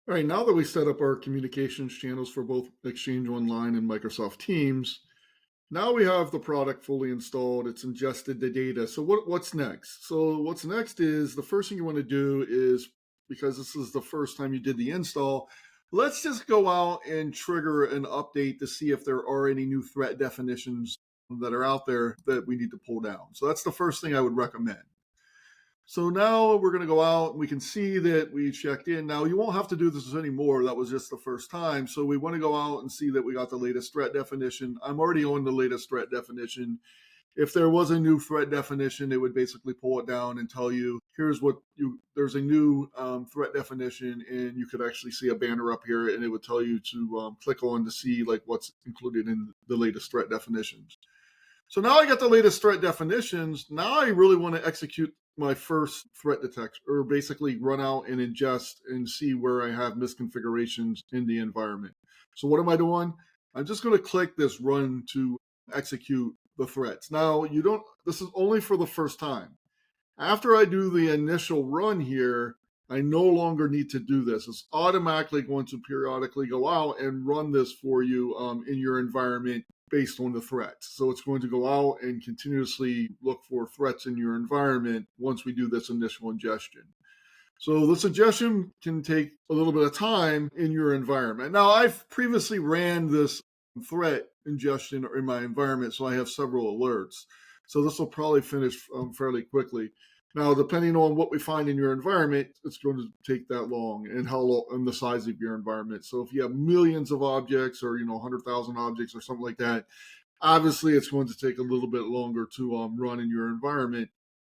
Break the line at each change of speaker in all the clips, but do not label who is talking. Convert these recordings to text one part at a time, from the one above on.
All right, now that we set up our communications channels for both Exchange Online and Microsoft Teams, now we have the product fully installed. It's ingested the data. So what's next? So what's next is the first thing you want to do is, because this is the first time you did the install, let's just go out and trigger an update to see if there are any new threat definitions that are out there that we need to pull down. So that's the first thing I would recommend. So now we're going to go out and we can see that we checked in. Now you won't have to do this anymore. That was just the first time. So we want to go out and see that we got the latest threat definition. I'm already on the latest threat definition. If there was a new threat definition, it would basically pull it down and tell you, here's what there's a new threat definition, and you could actually see a banner up here, and it would tell you to click on to see like what's included in the latest threat definitions. So now I got the latest threat definitions. Now I really want to execute my first threat detection, or basically run out and ingest and see where I have misconfigurations in the environment. So what am I doing? I'm just going to click this run to execute the threats. Now this is only for the first time. After I do the initial run here, I no longer need to do this. It's automatically going to periodically go out and run this for you in your environment based on the threats. So it's going to go out and continuously look for threats in your environment once we do this initial ingestion. So the suggestion can take a little bit of time in your environment. Now, I've previously ran this threat ingestion in my environment, so I have several alerts. So this will probably finish fairly quickly. Now, depending on what we find in your environment, it's going to take that long, and how long, and the size of your environment. So if you have millions of objects, or 100,000 objects, or something like that, obviously it's going to take a little bit longer to run in your environment.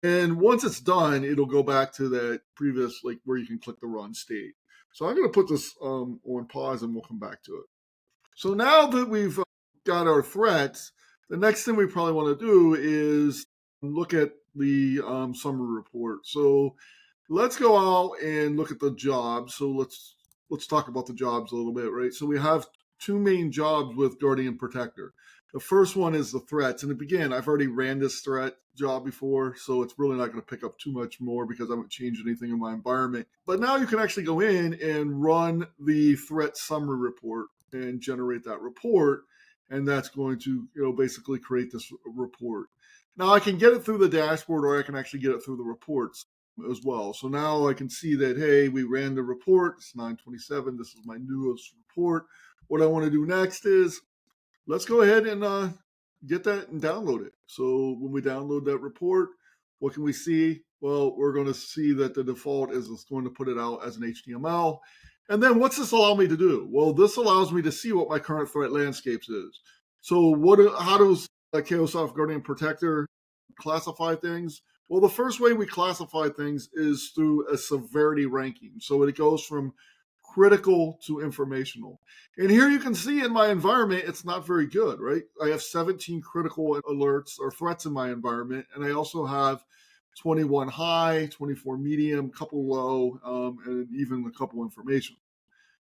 And once it's done, it'll go back to that previous, like where you can click the run state. So I'm going to put this on pause, and we'll come back to it. So now that we've got our threats, the next thing we probably want to do is look at the summary report. So let's go out and look at the jobs. So let's talk about the jobs a little bit, right? So we have two main jobs with Guardian Protector. The first one is the threats. And again, I've already ran this threat job before, so it's really not going to pick up too much more because I haven't changed anything in my environment. But now you can actually go in and run the threat summary report and generate that report. And that's going to, basically create this report. Now I can get it through the dashboard, or I can actually get it through the reports as well. So now I can see that, hey, we ran the report. It's 9/27. This is my newest report. What I want to do next is let's go ahead and get that and download it. So when we download that report, what can we see? Well, we're going to see that the default is it's going to put it out as an HTML. And then what's this allow me to do? Well, this allows me to see what my current threat landscapes is. So how does Cayosoft Guardian Protector classify things? Well, the first way we classify things is through a severity ranking. So it goes from critical to informational. And here you can see in my environment, it's not very good, right? I have 17 critical alerts or threats in my environment, and I also have 21 high, 24 medium, couple low, and even a couple informational.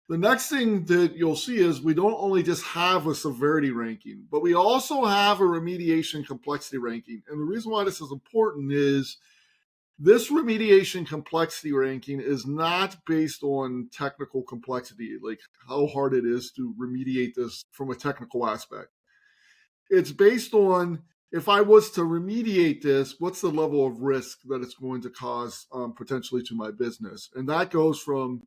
The next thing that you'll see is we don't only just have a severity ranking, but we also have a remediation complexity ranking. And the reason why this is important is this remediation complexity ranking is not based on technical complexity, like how hard it is to remediate this from a technical aspect. It's based on, if I was to remediate this, what's the level of risk that it's going to cause potentially to my business? And that goes from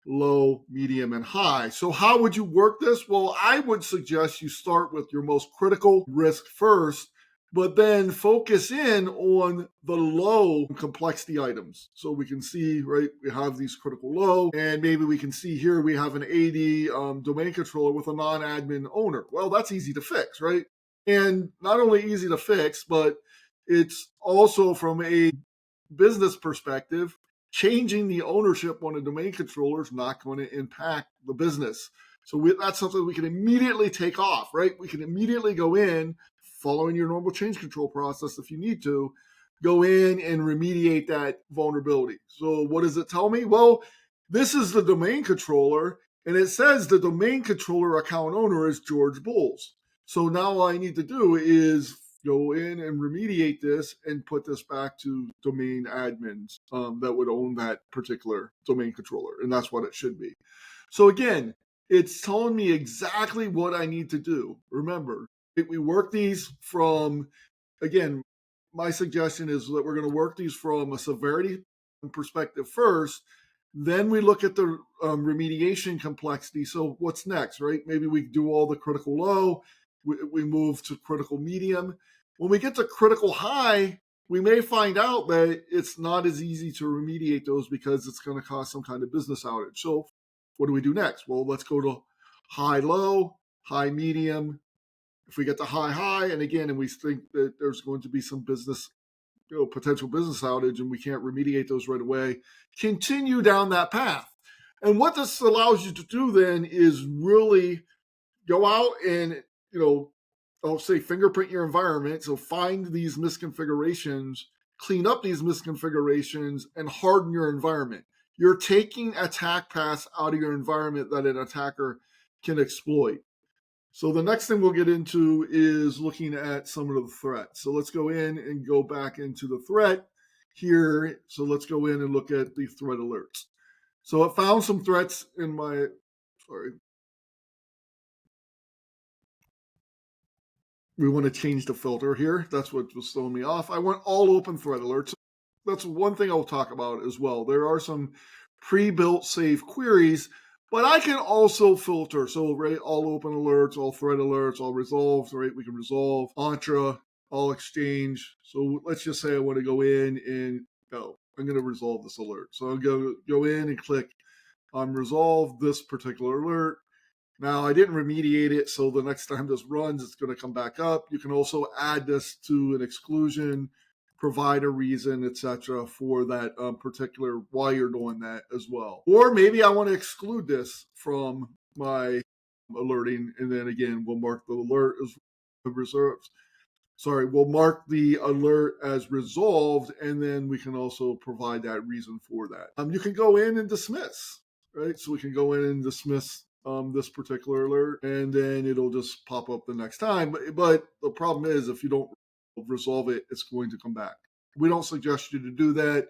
low, medium, and high. So how would you work this? Well, I would suggest you start with your most critical risk first, but then focus in on the low complexity items. So we can see, right, we have these critical low, and maybe we can see here we have an AD domain controller with a non-admin owner. Well, that's easy to fix, right? And not only easy to fix, but it's also, from a business perspective, changing the ownership on a domain controller is not going to impact the business. So that's something we can immediately take off, right? We can immediately go in, following your normal change control process if you need to, go in and remediate that vulnerability. So what does it tell me? Well, this is the domain controller, and it says the domain controller account owner is George Bulls. So now all I need to do is go in and remediate this and put this back to domain admins that would own that particular domain controller. And that's what it should be. So again, it's telling me exactly what I need to do. Remember, we work these from, again, my suggestion is that we're going to work these from a severity perspective first. Then we look at the remediation complexity. So what's next, right? Maybe we do all the critical low. We move to critical medium. When we get to critical high, we may find out that it's not as easy to remediate those because it's going to cause some kind of business outage. So what do we do next? Well, let's go to high low, high medium. If we get to high high, and again, and we think that there's going to be some business, potential business outage, and we can't remediate those right away, continue down that path. And what this allows you to do then is really go out and, I'll say fingerprint your environment. So find these misconfigurations, clean up these misconfigurations, and harden your environment. You're taking attack paths out of your environment that an attacker can exploit. So the next thing we'll get into is looking at some of the threats. So let's go in and go back into the threat here. So let's go in and look at the threat alerts. So I found some threats in my, we want to change the filter here. That's what was throwing me off. I want all open threat alerts. That's one thing I'll talk about as well. There are some pre-built safe queries, but I can also filter. So, right, all open alerts, all threat alerts, all resolved, right? We can resolve, Entra, all exchange. So let's just say I want to go in and I'm going to resolve this alert. So I'll go in and click on resolve this particular alert. Now, I didn't remediate it, so the next time this runs, it's going to come back up. You can also add this to an exclusion, provide a reason, etc., for that particular why you're doing that as well. Or maybe I want to exclude this from my alerting, and then again, we'll mark the alert as reserves. We'll mark the alert as resolved, and then we can also provide that reason for that. You can go in and dismiss, right? So we can go in and dismiss this particular alert, and then it'll just pop up the next time. But the problem is, if you don't resolve it, it's going to come back. We don't suggest you to do that.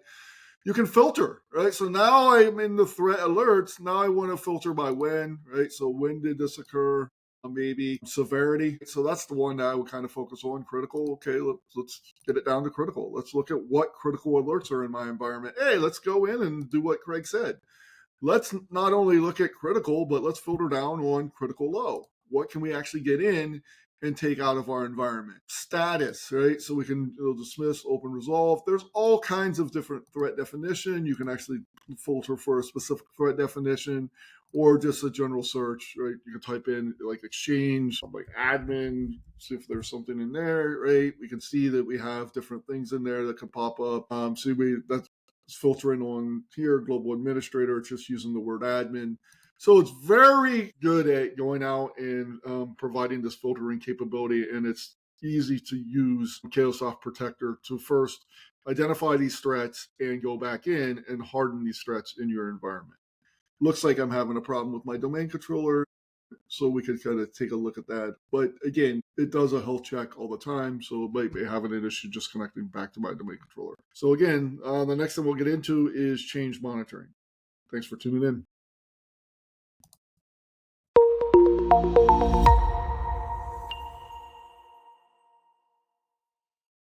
You can filter, right? So now I'm in the threat alerts. Now I want to filter by when, right? So when did this occur? Maybe severity. So that's the one that I would kind of focus on. Critical. Okay, let's get it down to critical. Let's look at what critical alerts are in my environment. Hey, let's go in and do what Craig said. Let's not only look at critical, but let's filter down on critical low. What can we actually get in and take out of our environment? Status, right? So we can dismiss, open, resolve. There's all kinds of different threat definition. You can actually filter for a specific threat definition or just a general search, right? You can type in like exchange, like admin, see if there's something in there, right? We can see that we have different things in there that can pop up. That's filtering on here, global administrator, it's just using the word admin. So it's very good at going out and providing this filtering capability, and it's easy to use Cayosoft Protector to first identify these threats and go back in and harden these threats in your environment. Looks like I'm having a problem with my domain controller, so we could kind of take a look at that. But again, it does a health check all the time, so it might be having an issue just connecting back to my domain controller. So again, the next thing we'll get into is change monitoring. Thanks for tuning in.